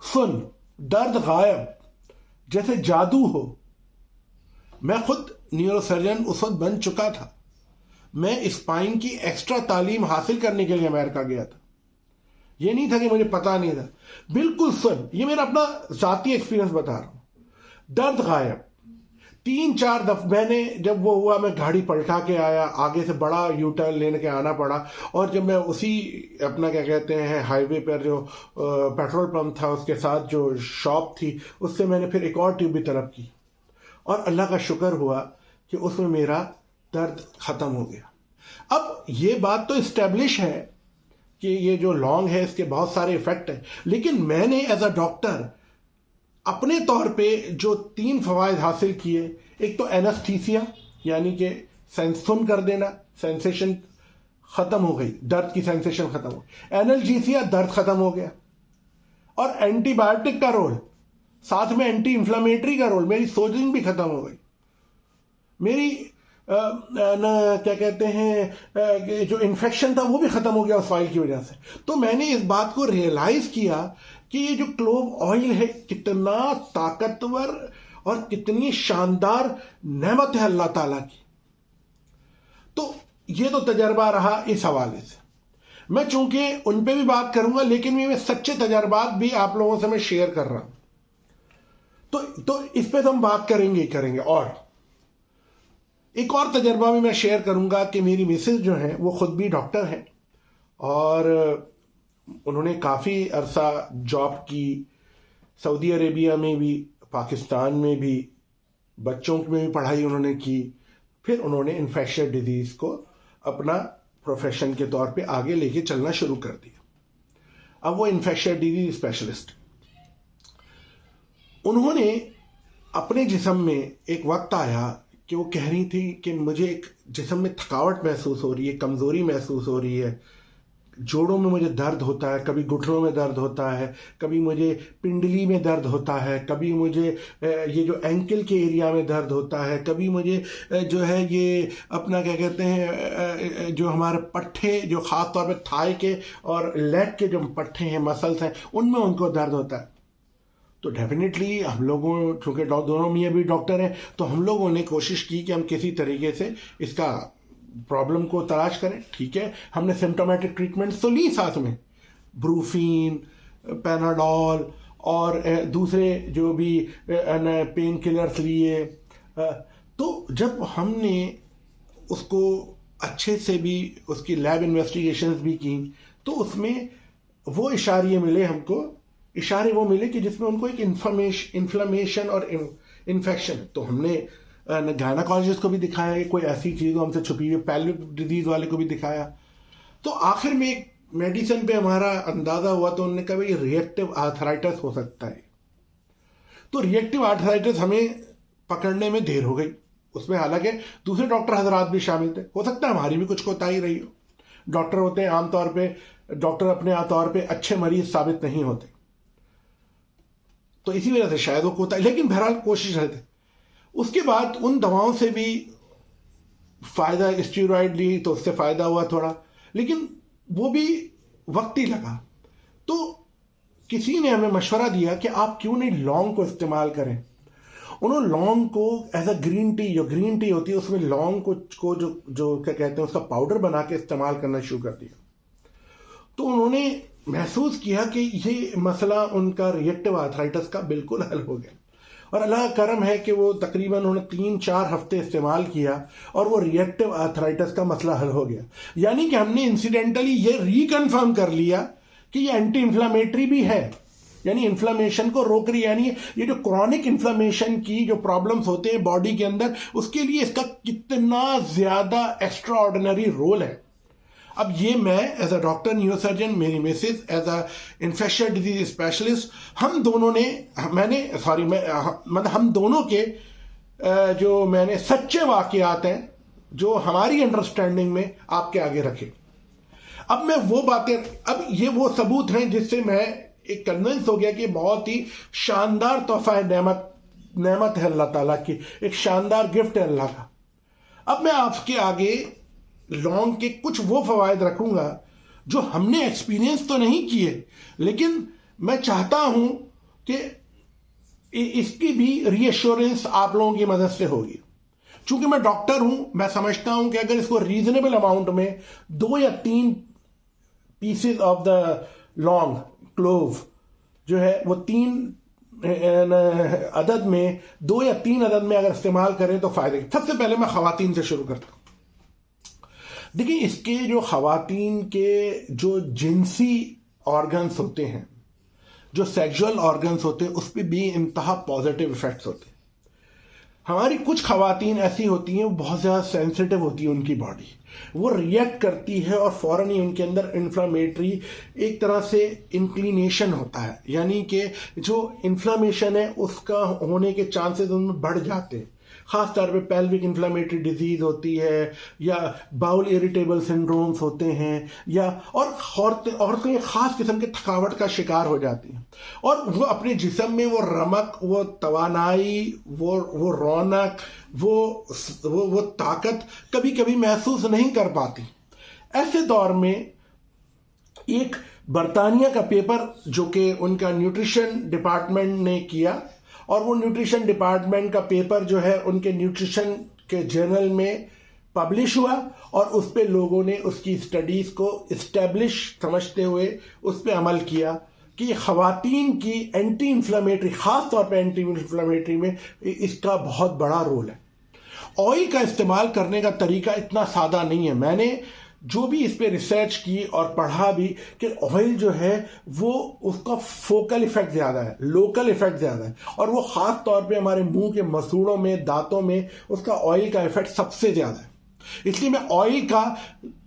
سن، درد غائب، جیسے جادو ہو. میں خود نیورو سرجن اس وقت بن چکا تھا. میں اسپائن کی ایکسٹرا تعلیم حاصل کرنے کے لیے امریکہ گیا تھا. یہ نہیں تھا کہ مجھے پتا نہیں تھا. بالکل سن، یہ میرا اپنا ذاتی ایکسپیرینس بتا رہا ہوں. درد غائب. 3-4 دفعہ میں نے جب وہ ہوا میں گاڑی پلٹا کے آیا، آگے سے بڑا یو ٹرن لینے کے آنا پڑا. اور جب میں اسی اپنا کیا کہتے ہیں ہائی وے پر جو پیٹرول پمپ تھا اس کے ساتھ جو شاپ تھی، اس سے میں نے پھر ایک اور ٹیوب بھی طلب کی. اور اللہ کا شکر ہوا کہ اس میں میرا درد ختم ہو گیا. اب یہ بات تو اسٹیبلش ہے کہ یہ جو لانگ ہے اس کے بہت سارے ایفیکٹ ہیں، لیکن میں نے ایز اے ڈاکٹر اپنے طور پہ جو 3 فوائد حاصل کیے. ایک تو اینستھیسیا، یعنی کہ سن کر دینا، سینسیشن ختم ہو گئی، درد کی سینسیشن ختم ہو گئی. اینالجیسیا، درد ختم ہو گیا. اور اینٹی بایوٹک کا رول، ساتھ میں اینٹی انفلامیٹری کا رول. میری سوجن بھی ختم ہو گئی. میری کیا کہتے ہیں جو انفیکشن تھا وہ بھی ختم ہو گیا اس فائل کی وجہ سے. تو میں نے اس بات کو ریئلائز کیا کہ یہ جو کلوو آئل ہے کتنا طاقتور اور کتنی شاندار نعمت ہے اللہ تعالیٰ کی. تو یہ تو تجربہ رہا اس حوالے سے. میں چونکہ ان پہ بھی بات کروں گا، لیکن میں سچے تجربات بھی آپ لوگوں سے میں شیئر کر رہا ہوں. تو اس پہ تو ہم بات کریں گے. اور ایک اور تجربہ بھی میں شیئر کروں گا کہ میری مسز جو ہیں وہ خود بھی ڈاکٹر ہیں، اور انہوں نے کافی عرصہ جاب کی، سعودی عربیہ میں بھی، پاکستان میں بھی، بچوں میں بھی پڑھائی انہوں نے کی. پھر انہوں نے انفیکشس ڈیزیز کو اپنا پروفیشن کے طور پہ آگے لے کے چلنا شروع کر دیا. اب وہ انفیکشس ڈیزیز اسپیشلسٹ. انہوں نے اپنے جسم میں ایک وقت آیا کہ وہ کہہ رہی تھی کہ مجھے ایک جسم میں تھکاوٹ محسوس ہو رہی ہے، کمزوری محسوس ہو رہی ہے، جوڑوں میں مجھے درد ہوتا ہے، کبھی گھٹنوں میں درد ہوتا ہے، کبھی مجھے پنڈلی میں درد ہوتا ہے، کبھی مجھے یہ جو اینکل کے ایریا میں درد ہوتا ہے، کبھی مجھے جو ہے یہ اپنا کیا کہتے ہیں جو ہمارے پٹھے جو خاص طور پہ تھائی کے اور لیگ کے جو پٹھے ہیں، مسلس ہیں، ان میں ان کو درد ہوتا ہے. تو ڈیفینیٹلی ہم لوگوں، چونکہ دونوں میاں بھی ڈاکٹر ہیں، تو ہم لوگوں نے کوشش کی کہ ہم کسی طریقے سے اس کا پرابلم کو تلاش کریں. ٹھیک ہے، ہم نے سمٹومیٹک ٹریٹمنٹس تو لی، ساتھ میں بروفین، پیناڈول اور دوسرے جو بھی پین کلرز لیے. تو جب ہم نے اس کو اچھے سے بھی اس کی لیب انویسٹیگیشنز بھی کی، تو اس میں وہ اشارے ملے کہ جس میں ان کو ایک انفلامیشن اور انفیکشن. تو ہم نے گائناکالوجسٹ کو بھی دکھایا، کوئی ایسی چیز ہم سے چھپی ہوئی، پیلوک ڈیزیز والے کو بھی دکھایا. تو آخر میں ایک میڈیسن پہ ہمارا اندازہ ہوا، تو انہوں نے کہا یہ ریئیکٹیو آرتھرائٹس ہو سکتا ہے. تو ریئیکٹیو آرتھرائٹس ہمیں پکڑنے میں دیر ہو گئی. اس میں حالانکہ دوسرے ڈاکٹر حضرات بھی شامل تھے، ہو سکتا ہے ہماری بھی کچھ کوتاہی رہی ہو. ڈاکٹر ہوتے ہیں عام طور پہ، ڈاکٹر اپنے طور پہ اچھے مریض ثابت نہیں ہوتے، تو اسی وجہ سے شاید وہ کوتاہی، لیکن بہرحال کوشش رہتے. اس کے بعد ان دواؤں سے بھی فائدہ، اسٹیرائڈ لی تو اس سے فائدہ ہوا تھوڑا، لیکن وہ بھی وقت ہی لگا. تو کسی نے ہمیں مشورہ دیا کہ آپ کیوں نہیں لونگ کو استعمال کریں. انہوں نے لونگ کو ایز اے گرین ٹی، جو گرین ٹی ہوتی ہے اس میں لونگ کو جو کیا کہتے ہیں اس کا پاؤڈر بنا کے استعمال کرنا شروع کر دیا. تو انہوں نے محسوس کیا کہ یہ مسئلہ ان کا ریئیکٹیو آرتھرائٹس کا بالکل حل ہو گیا. اور اللہ کا کرم ہے کہ وہ تقریباً انہوں نے 3-4 ہفتے استعمال کیا اور وہ ریئیکٹیو آرتھرائٹس کا مسئلہ حل ہو گیا. یعنی کہ ہم نے انسیڈنٹلی یہ ریکنفرم کر لیا کہ یہ اینٹی انفلامیٹری بھی ہے، یعنی انفلامیشن کو روک رہی ہے. یعنی یہ جو کرونک انفلامیشن کی جو پرابلمز ہوتے ہیں باڈی کے اندر، اس کے لیے اس کا کتنا زیادہ ایکسٹرا آرڈینری رول ہے. اب یہ میں is a doctor neurosurgeon, میری Mrs is a infectious disease specialist, ہم دونوں نے ہم دونوں کے جو میں نے سچے واقعات ہیں جو ہماری انڈرسٹینڈنگ میں آپ کے آگے رکھے. اب میں وہ باتیں، اب یہ وہ ثبوت ہیں جس سے میں ایک کنونس ہو گیا کہ بہت ہی شاندار تحفہ نعمت ہے اللہ تعالیٰ کی، ایک شاندار گفٹ ہے اللہ کا. اب میں آپ کے آگے لونگ کے کچھ وہ فوائد رکھوں گا جو ہم نے ایکسپیرینس تو نہیں کیے، لیکن میں چاہتا ہوں کہ اس کی بھی ری ایشورنس آپ لوگوں کی مدد سے ہوگی. چونکہ میں ڈاکٹر ہوں، میں سمجھتا ہوں کہ اگر اس کو ریزنیبل اماؤنٹ میں 2 یا 3 پیسز آف دا لانگ کلوو جو ہے وہ 3 عدد میں 2 یا 3 عدد میں اگر استعمال کریں تو فائدے. سب سے پہلے میں خواتین سے شروع کرتا ہوں. دیکھیں اس کے جو خواتین کے جو جنسی آرگنس ہوتے ہیں، جو سیکشول آرگنس ہوتے ہیں، اس پہ بھی انتہا پازیٹیو افیکٹس ہوتے ہیں. ہماری کچھ خواتین ایسی ہوتی ہیں وہ بہت زیادہ سینسیٹیو ہوتی ہے، ان کی باڈی وہ ریئیکٹ کرتی ہے اور فوراً ہی ان کے اندر انفلامیٹری ایک طرح سے انکلینیشن ہوتا ہے، یعنی کہ جو انفلامیشن ہے اس کا ہونے کے چانسز ان میں بڑھ جاتے ہیں. خاص طور پہ پیلوک انفلامیٹری ڈیزیز ہوتی ہے، یا باؤل اریٹیبل سنڈرومز ہوتے ہیں، یا اور عورتیں خاص قسم کے تھکاوٹ کا شکار ہو جاتی ہیں، اور وہ اپنے جسم میں وہ رمق، وہ توانائی، وہ رونق، وہ طاقت کبھی کبھی محسوس نہیں کر پاتی. ایسے دور میں ایک برطانیہ کا پیپر جو کہ ان کا نیوٹریشن ڈپارٹمنٹ نے کیا، اور وہ نیوٹریشن ڈپارٹمنٹ کا پیپر جو ہے ان کے نیوٹریشن کے جرنل میں پبلش ہوا، اور اس پہ لوگوں نے اس کی اسٹڈیز کو اسٹیبلش سمجھتے ہوئے اس پہ عمل کیا کہ خواتین کی اینٹی انفلامیٹری، خاص طور پہ اینٹی انفلامیٹری میں اس کا بہت بڑا رول ہے. آئل کا استعمال کرنے کا طریقہ اتنا سادہ نہیں ہے. میں نے جو بھی اس پہ ریسرچ کی اور پڑھا بھی کہ آئل جو ہے وہ اس کا فوکل ایفیکٹ زیادہ ہے، لوکل ایفیکٹ زیادہ ہے، اور وہ خاص طور پہ ہمارے منہ کے مسوڑوں میں، دانتوں میں اس کا آئل کا ایفیکٹ سب سے زیادہ ہے. اس لیے میں آئل کا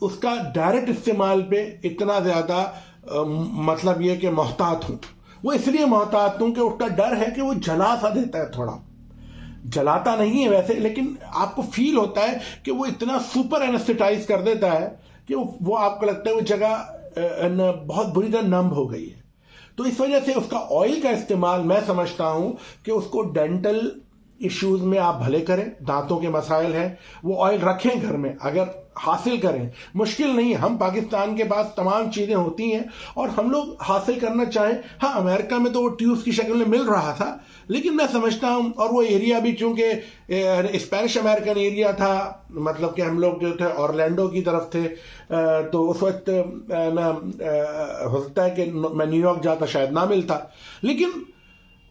اس کا ڈائریکٹ استعمال پہ اتنا زیادہ مطلب یہ کہ محتاط ہوں. وہ اس لیے محتاط ہوں کہ اس کا ڈر ہے کہ وہ جلا سا دیتا ہے. تھوڑا جلاتا نہیں ہے ویسے، لیکن آپ کو فیل ہوتا ہے کہ وہ اتنا سپر اینستھیٹائز کر دیتا ہے کہ وہ آپ کو لگتا ہے وہ جگہ بہت بری طرح نم ہو گئی ہے. تو اس وجہ سے اس کا آئل کا استعمال میں سمجھتا ہوں کہ اس کو ڈینٹل ایشوز میں آپ بھلے کریں، دانتوں کے مسائل ہیں، وہ آئل رکھیں گھر میں، اگر حاصل کریں. مشکل نہیں ہے، ہم پاکستان کے پاس تمام چیزیں ہوتی ہیں اور ہم لوگ حاصل کرنا چاہیں. ہاں امریکہ میں تو وہ ٹیوبس کی شکل میں مل رہا تھا، لیکن میں سمجھتا ہوں، اور وہ ایریا بھی چونکہ اسپینش امریکن ایریا تھا، مطلب کہ ہم لوگ جو تھے اورلینڈو کی طرف تھے، تو اس وقت ہو سکتا ہے کہ میں نیو یارک جاتا شاید نہ ملتا. لیکن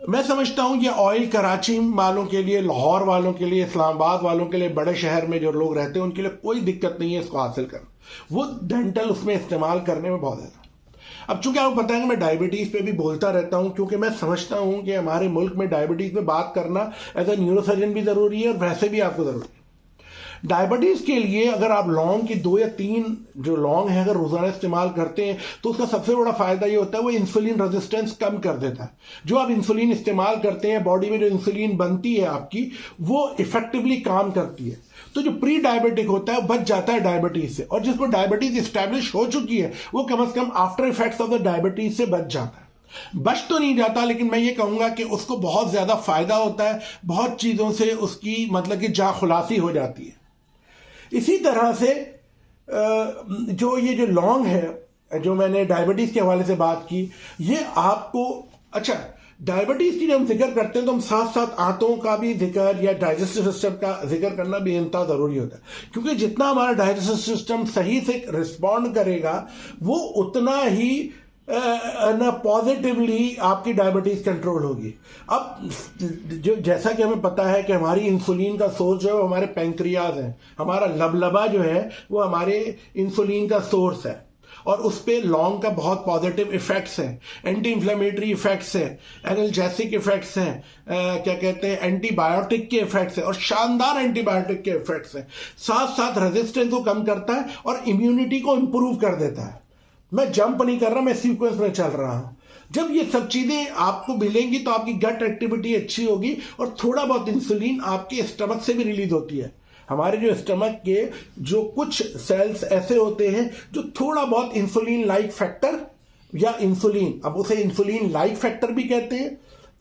میں سمجھتا ہوں یہ آئل کراچی والوں کے لیے، لاہور والوں کے لیے، اسلام آباد والوں کے لیے، بڑے شہر میں جو لوگ رہتے ہیں ان کے لیے کوئی دقت نہیں ہے اس کو حاصل کرنا. وہ ڈینٹل اس میں استعمال کرنے میں بہت زیادہ. اب چونکہ آپ کو پتہ ہے کہ میں ڈائبٹیز پہ بھی بولتا رہتا ہوں، کیونکہ میں سمجھتا ہوں کہ ہمارے ملک میں ڈائبٹیز پہ بات کرنا ایز اے نیورو سرجن بھی ضروری ہے، اور ویسے بھی آپ کو ضروری ہے. ڈائبٹیز کے لیے اگر آپ لونگ کی 2 یا 3 جو لونگ ہیں اگر روزانہ استعمال کرتے ہیں تو اس کا سب سے بڑا فائدہ یہ ہوتا ہے وہ انسولین ریزسٹنس کم کر دیتا ہے. جو آپ انسولین استعمال کرتے ہیں، باڈی میں جو انسولین بنتی ہے آپ کی، وہ افیکٹولی کام کرتی ہے. تو جو پری ڈائبٹک ہوتا ہے وہ بچ جاتا ہے ڈائبٹیز سے، اور جس کو ڈائبٹیز اسٹیبلش ہو چکی ہے وہ کم از کم after effects of the diabetes سے بچ جاتا ہے. بچ تو نہیں جاتا، لیکن میں یہ کہوں گا کہ اس کو بہت زیادہ فائدہ ہوتا ہے، بہت چیزوں سے اس کی مطلب کہ جا خلاصی ہو جاتی ہے. اسی طرح سے یہ جو لونگ ہے، جو میں نے ڈائبٹیز کے حوالے سے بات کی، یہ آپ کو اچھا ڈائبٹیز کی جب ہم ذکر کرتے ہیں تو ہم ساتھ ساتھ آنتوں کا بھی ذکر یا ڈائجسٹو سسٹم کا ذکر کرنا بھی انتہا ضروری ہوتا ہے، کیونکہ جتنا ہمارا ڈائجسٹو سسٹم صحیح سے رسپونڈ کرے گا وہ اتنا ہی پازیٹیولی آپ کی ڈائبٹیز کنٹرول ہوگی. اب جیسا کہ ہمیں پتا ہے کہ ہماری انسولین کا سورس جو ہے وہ ہمارے پینکریاز ہیں، ہمارا لبلبا جو ہے وہ ہمارے انسولین کا سورس ہے، اور اس پہ لونگ کا بہت پازیٹیو ایفیکٹس ہیں، اینٹی انفلیمیٹری ایفیکٹس ہیں، اینالجیسک ایفیکٹس ہیں، کیا کہتے ہیں اینٹی بایوٹک کے ایفیکٹس ہیں، اور شاندار اینٹی بایوٹک کے ایفیکٹس ہیں. ساتھ ساتھ ریزسٹنس کو کم کرتا ہے اور امیونٹی کو امپروو کر دیتا ہے. میں جمپ نہیں کر رہا، میں سیکوینس میں چل رہا ہوں. جب یہ سب چیزیں آپ کو ملیں گی تو آپ کی گٹ ایکٹیویٹی اچھی ہوگی، اور تھوڑا بہت انسولین آپ کے اسٹمک سے بھی ریلیز ہوتی ہے. ہمارے جو اسٹمک کے جو کچھ سیلز ایسے ہوتے ہیں جو تھوڑا بہت انسولین لائک فیکٹر یا انسولین، اب اسے انسولین لائک فیکٹر بھی کہتے ہیں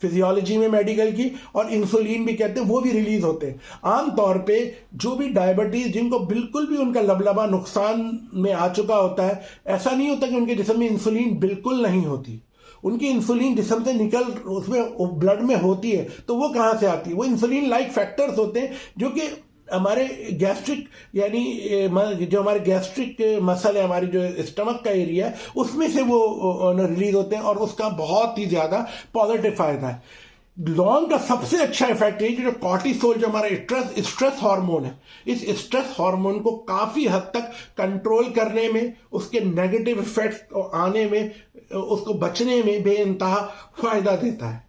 فزیولوجی میں میڈیکل کی، اور انسولین بھی کہتے ہیں، وہ بھی ریلیز ہوتے ہیں. عام طور پہ جو بھی ڈائبٹیز جن کو بالکل بھی ان کا لبلبا نقصان میں آ چکا ہوتا ہے، ایسا نہیں ہوتا کہ ان کے جسم میں انسولین بالکل نہیں ہوتی. ان کی انسولین جسم سے نکل اس میں بلڈ میں ہوتی ہے تو وہ کہاں سے آتی ہے؟ وہ انسولین لائک فیکٹرز ہوتے ہیں جو کہ ہمارے گیسٹرک یعنی جو ہمارے گیسٹرک مسل ہے، ہماری جو اسٹمک کا ایریا ہے، اس میں سے وہ ریلیز ہوتے ہیں، اور اس کا بہت ہی زیادہ پازیٹیو فائدہ ہے۔ لانگ کا سب سے اچھا ایفیکٹ ہے جو کارٹیسول، جو ہمارا اسٹریس ہارمون ہے، اس اسٹریس ہارمون کو کافی حد تک کنٹرول کرنے میں، اس کے نیگیٹو ایفیکٹس آنے میں، اس کو بچنے میں بے انتہا فائدہ دیتا ہے۔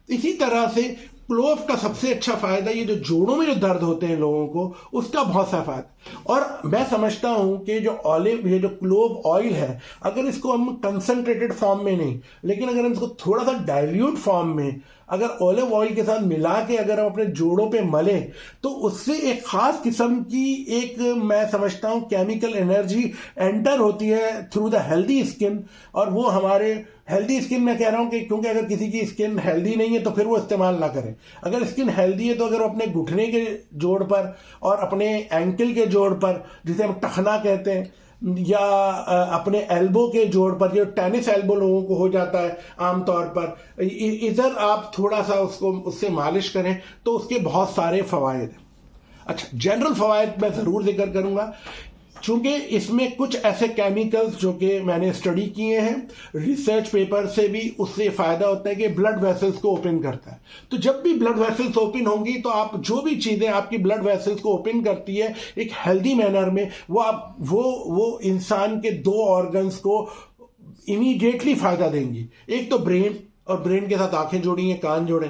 اسی طرح سے کلوو کا سب سے اچھا فائدہ، یہ جو جوڑوں میں جو درد ہوتے ہیں لوگوں کو، اس کا بہت سا فائدہ۔ اور میں سمجھتا ہوں کہ یہ جو کلوو آئل ہے، اگر اس کو ہم کنسنٹریٹڈ فارم میں نہیں، لیکن اگر ہم اس کو تھوڑا سا ڈائلیوٹ فارم میں اگر اولیو آئل کے ساتھ ملا کے اگر ہم اپنے جوڑوں پہ ملیں، تو اس سے ایک خاص قسم کی ایک میں سمجھتا ہوں کیمیکل انرجی انٹر ہوتی ہے تھرو دا ہیلدی اسکن، اور وہ ہمارے ہیلدی اسکن، میں کہہ رہا ہوں کہ کیونکہ اگر کسی کی اسکن ہیلدی نہیں ہے تو پھر وہ استعمال نہ کرے۔ اگر اسکن ہیلدی ہے تو اگر وہ اپنے گھٹنے کے جوڑ پر اور اپنے اینکل کے جوڑ پر، جسے ہم ٹخنا کہتے ہیں، یا اپنے ایلبو کے جوڑ پر، جو ٹینس ایلبو لوگوں کو ہو جاتا ہے عام طور پر، ادھر آپ تھوڑا سا اس سے مالش کریں تو اس کے بہت سارے فوائد ہیں۔ اچھا، جنرل فوائد میں ضرور ذکر کروں گا، چونکہ اس میں کچھ ایسے کیمیکلز جو کہ میں نے اسٹڈی کیے ہیں ریسرچ پیپر سے بھی، اس سے فائدہ ہوتا ہے کہ بلڈ ویسلز کو اوپن کرتا ہے۔ تو جب بھی بلڈ ویسلز اوپن ہوں گی تو آپ جو بھی چیزیں آپ کی بلڈ ویسلز کو اوپن کرتی ہے ایک ہیلدی مینر میں، وہ انسان کے دو آرگنز کو امیڈیٹلی فائدہ دیں گی۔ ایک تو برین، اور برین کے ساتھ آنکھیں جوڑی ہیں، کان جوڑیں،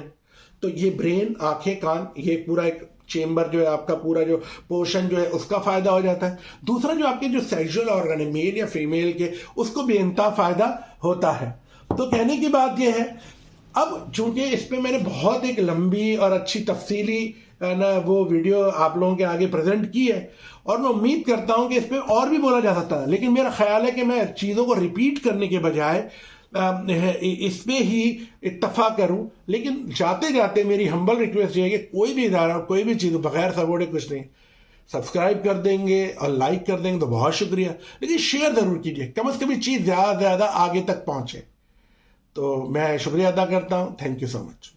تو یہ برین، آنکھیں، کان، یہ پورا ایک چیمبر جو ہے آپ کا، پورا جو پورشن جو ہے اس کا فائدہ ہو جاتا ہے۔ دوسرا جو آپ کے جو سیکشل آرگن ہے میل یا فیمیل کے، اس کو بے انتہا فائدہ ہوتا ہے۔ تو کہنے کی بات یہ ہے، اب چونکہ اس پہ میں نے بہت ایک لمبی اور اچھی تفصیلی وہ ویڈیو آپ لوگوں کے آگے پریزنٹ کی ہے، اور میں امید کرتا ہوں کہ اس پہ اور بھی بولا جا سکتا ہے، لیکن میرا خیال ہے کہ میں چیزوں کو ریپیٹ کرنے کے بجائے اس پہ ہی اتفاق کروں۔ لیکن جاتے جاتے میری ہمبل ریکویسٹ یہ ہے کہ کوئی بھی ادارہ، کوئی بھی چیز بغیر سپورٹے کچھ نہیں، سبسکرائب کر دیں گے اور لائک کر دیں گے تو بہت شکریہ، لیکن شیئر ضرور کیجیے، کم از کم یہ چیز زیادہ سے زیادہ آگے تک پہنچے۔ تو میں شکریہ ادا کرتا ہوں، تھینک یو سو مچ۔